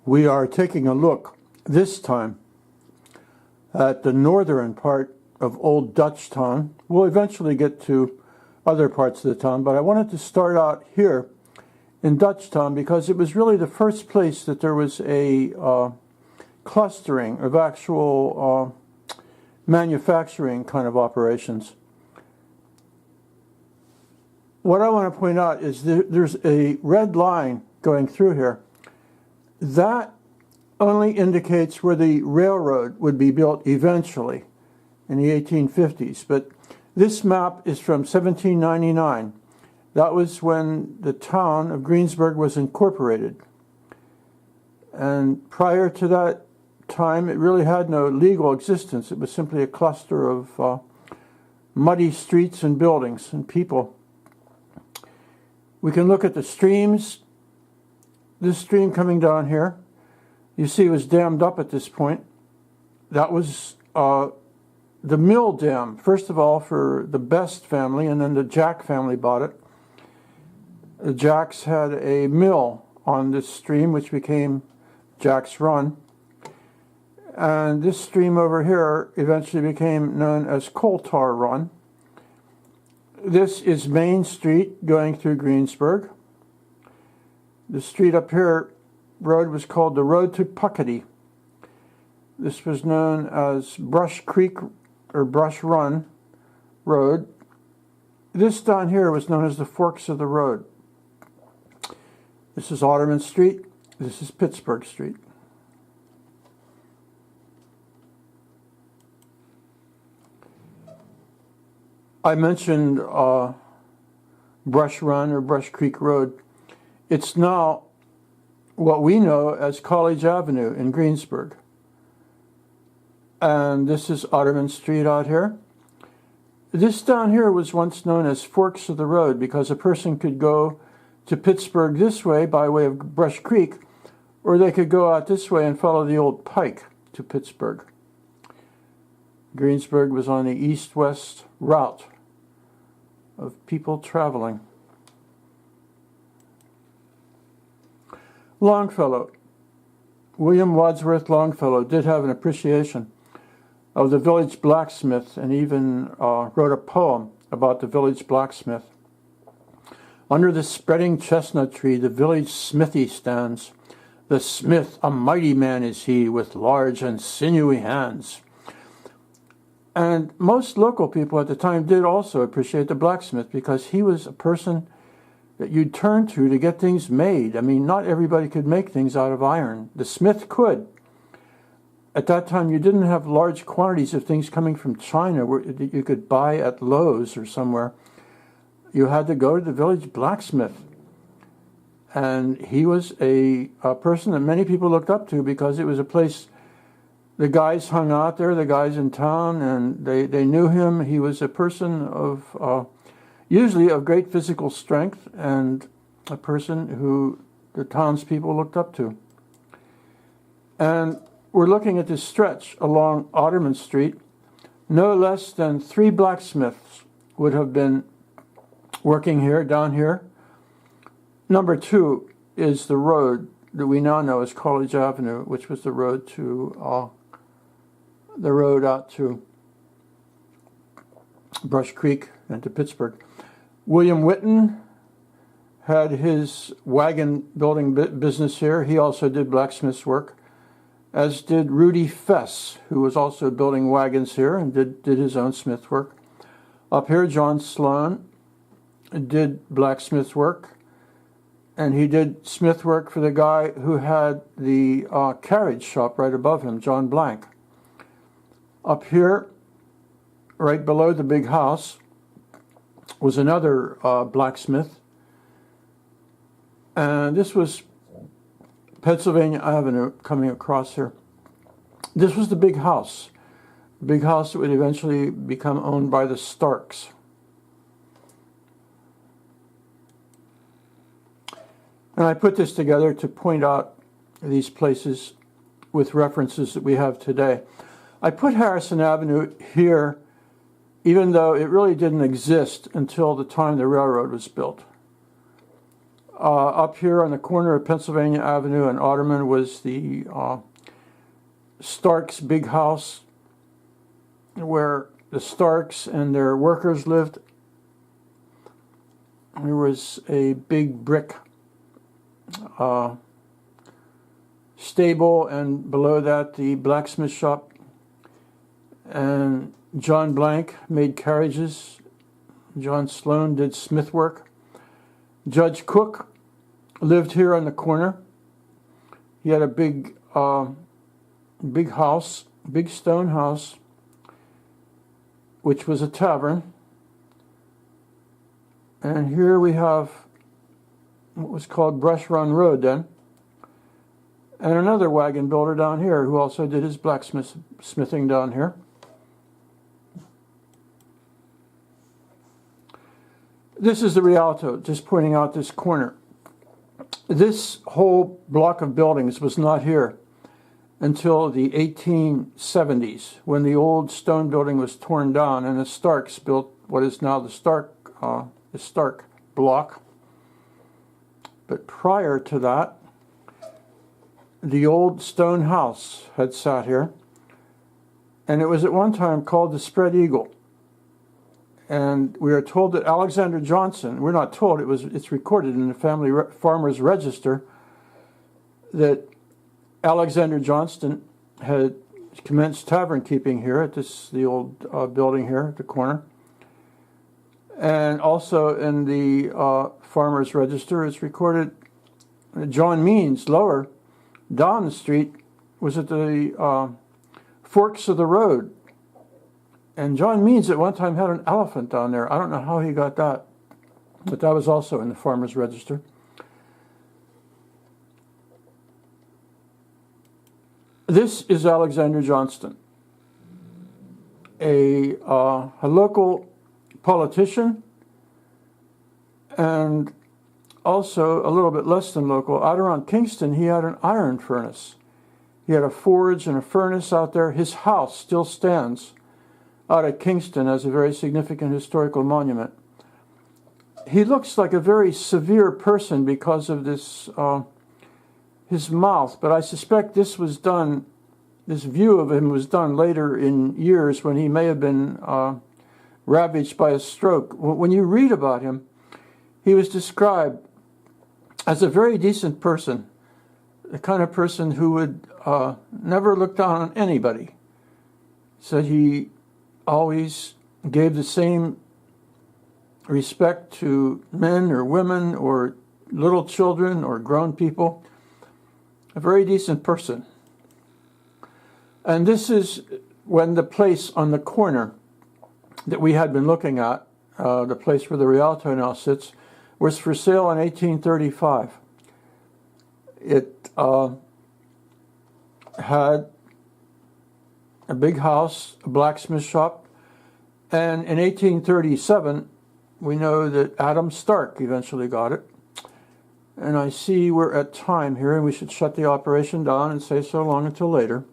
We are taking a look this time at the northern part of Old Dutchtown. We'll eventually get to other parts of the town, but I wanted to start out here in Dutchtown because it was really the first place that there was a clustering of actual manufacturing kind of operations. What I want to point out is there's a red line going through here. That only indicates where the railroad would be built eventually in the 1850s. But this map is from 1799. That was when the town of Greensburg was incorporated. And prior to that time, it really had no legal existence. It was simply a cluster of muddy streets and buildings and people. We can look at the streams. This stream coming down here, you see, was dammed up at this point. That was the mill dam, first of all, for the Best family, and then the Jack family bought it. The Jacks had a mill on this stream, which became Jack's Run. And this stream over here eventually became known as Coal Tar Run. This is Main Street going through Greensburg. The street up here, road, was called the Road to Puckety. This was known as Brush Creek or Brush Run Road. This down here was known as the Forks of the Road. This is Otterman Street. This is Pittsburgh Street. I mentioned Brush Run or Brush Creek Road. It's now what we know as College Avenue in Greensburg. And this is Otterman Street out here. This down here was once known as Forks of the Road because a person could go to Pittsburgh this way by way of Brush Creek, or they could go out this way and follow the old pike to Pittsburgh. Greensburg was on the east-west route of people traveling. Longfellow, William Wadsworth Longfellow, did have an appreciation of the village blacksmith and even wrote a poem about the village blacksmith. Under the spreading chestnut tree, the village smithy stands. The smith, a mighty man is he, with large and sinewy hands. And most local people at the time did also appreciate the blacksmith because he was a person that you'd turn to get things made. I mean, not everybody could make things out of iron. The smith could. At that time, you didn't have large quantities of things coming from China that you could buy at Lowe's or somewhere. You had to go to the village blacksmith. And he was a person that many people looked up to because it was a place the guys hung out there, the guys in town, and they knew him. He was a person of usually of great physical strength and a person who the townspeople looked up to. And we're looking at this stretch along Otterman Street. No less than 3 blacksmiths would have been working here, down here. Number 2 is the road that we now know as College Avenue, which was the road out to Brush Creek and to Pittsburgh. William Whitten had his wagon building business here. He also did blacksmith's work, as did Rudy Fess, who was also building wagons here and did his own smith work. Up here, John Sloan did blacksmith work, and he did smith work for the guy who had the carriage shop right above him, John Blank. Up here, right below the big house, was another blacksmith, and this was Pennsylvania Avenue coming across here. This was the big house that would eventually become owned by the Starks. And I put this together to point out these places with references that we have today. I put Harrison Avenue here even though it really didn't exist until the time the railroad was built. Up here on the corner of Pennsylvania Avenue and Otterman was the Starks' big house, where the Starks and their workers lived. There was a big brick stable, and below that the blacksmith shop. And John Blank made carriages. John Sloan did smith work. Judge Cook lived here on the corner. He had a big house, big stone house, which was a tavern. And here we have what was called Brush Run Road then. And another wagon builder down here who also did his blacksmithing down here. This is the Rialto, just pointing out this corner. This whole block of buildings was not here until the 1870s, when the old stone building was torn down and the Starks built what is now the Stark block. But prior to that, the old stone house had sat here, and it was at one time called the Spread Eagle. And we are told that Alexander Johnson, we're not told, it's recorded in the Family Farmers Register, that Alexander Johnston had commenced tavern keeping here at the old building here at the corner. And also in the Farmers Register, it's recorded that John Means, lower down the street, was at the forks of the road. And John Means at one time had an elephant down there. I don't know how he got that, but that was also in the Farmers Register. This is Alexander Johnston, a local politician, and also a little bit less than local. Out around Kingston, he had an iron furnace. He had a forge and a furnace out there. His house still stands out at Kingston as a very significant historical monument. He looks like a very severe person because of this, his mouth, but I suspect this view of him was done later in years when he may have been ravaged by a stroke. When you read about him, he was described as a very decent person, the kind of person who would never look down on anybody. Said he always gave the same respect to men or women or little children or grown people. A very decent person. And this is when the place on the corner that we had been looking at, the place where the Rialto now sits, was for sale in 1835. It had a big house, a blacksmith shop, and in 1837, we know that Adam Stark eventually got it. And I see we're at time here, and we should shut the operation down and say so long until later.